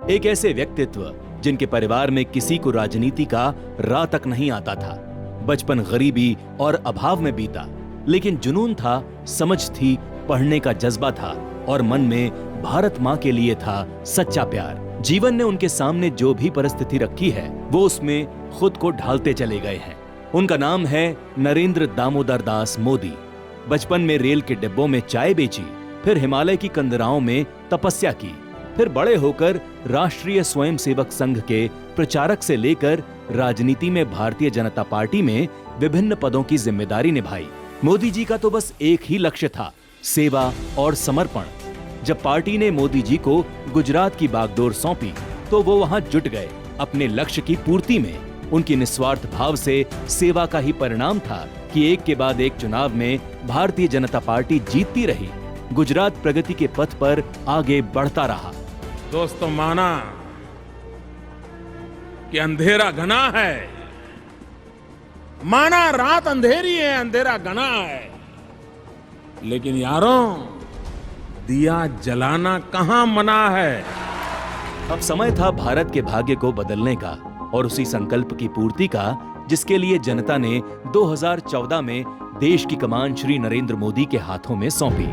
एक ऐसे व्यक्तित्व जिनके परिवार में किसी को राजनीति का राह तक नहीं आता था। बचपन गरीबी और अभाव में बीता, लेकिन जुनून था, समझ थी, पढ़ने का जज्बा था और मन में भारत माँ के लिए था सच्चा प्यार। जीवन ने उनके सामने जो भी परिस्थिति रखी है, वो उसमें खुद को ढालते चले गए हैं। उनका नाम है नरेंद्र दामोदर दास मोदी। बचपन में रेल के डिब्बों में चाय बेची, फिर हिमालय की कंदराओं में तपस्या की, फिर बड़े होकर राष्ट्रीय स्वयंसेवक संघ के प्रचारक से लेकर राजनीति में भारतीय जनता पार्टी में विभिन्न पदों की जिम्मेदारी निभाई। मोदी जी का तो बस एक ही लक्ष्य था, सेवा और समर्पण। जब पार्टी ने मोदी जी को गुजरात की बागडोर सौंपी, तो वो वहां जुट गए अपने लक्ष्य की पूर्ति में। उनकी निस्वार्थ भाव से सेवा का ही परिणाम था कि एक के बाद एक चुनाव में भारतीय जनता पार्टी जीतती रही। गुजरात प्रगति के पथ पर आगे बढ़ता रहा। दोस्तों, माना कि अंधेरा घना है, माना रात अंधेरी है, अंधेरा घना है, लेकिन यारों, दिया जलाना कहां मना है। अब समय था भारत के भाग्य को बदलने का और उसी संकल्प की पूर्ति का जिसके लिए जनता ने 2014 में देश की कमान श्री नरेंद्र मोदी के हाथों में सौंपी।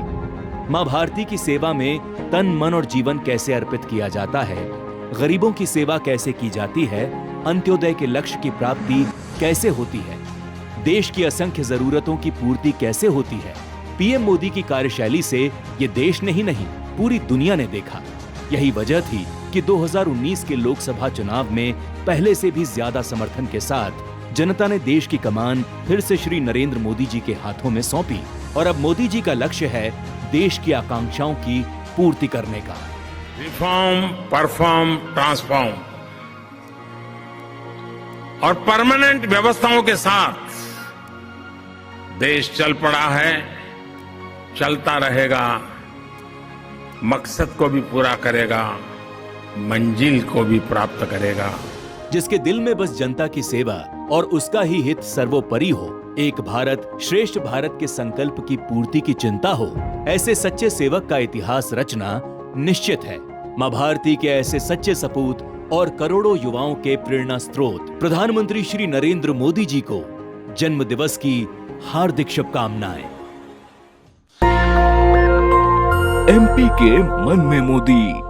मां भारती की सेवा में तन, मन और जीवन कैसे अर्पित किया जाता है, गरीबों की सेवा कैसे की जाती है, अंत्योदय के लक्ष्य की प्राप्ति कैसे होती है, देश की असंख्य जरूरतों की पूर्ति कैसे होती है, पीएम मोदी की कार्यशैली से ये देश ने ही नहीं, पूरी दुनिया ने देखा। यही वजह थी कि 2019 के लोकसभा चुनाव में पहले से भी ज्यादा समर्थन के साथ जनता ने देश की कमान फिर से श्री नरेंद्र मोदी जी के हाथों में सौंपी और अब मोदी जी का लक्ष्य है देश की आकांक्षाओं की पूर्ति करने का। रिफॉर्म, परफॉर्म, ट्रांसफॉर्म और परमानेंट व्यवस्थाओं के साथ देश चल पड़ा है, चलता रहेगा, मकसद को भी पूरा करेगा, मंजिल को भी प्राप्त करेगा। जिसके दिल में बस जनता की सेवा और उसका ही हित सर्वोपरि हो, एक भारत श्रेष्ठ भारत के संकल्प की पूर्ति की चिंता हो, ऐसे सच्चे सेवक का इतिहास रचना निश्चित है। मां भारती के ऐसे सच्चे सपूत और करोड़ों युवाओं के प्रेरणा स्रोत प्रधानमंत्री श्री नरेंद्र मोदी जी को जन्म दिवस की हार्दिक शुभकामनाएं। एमपी के मन में मोदी।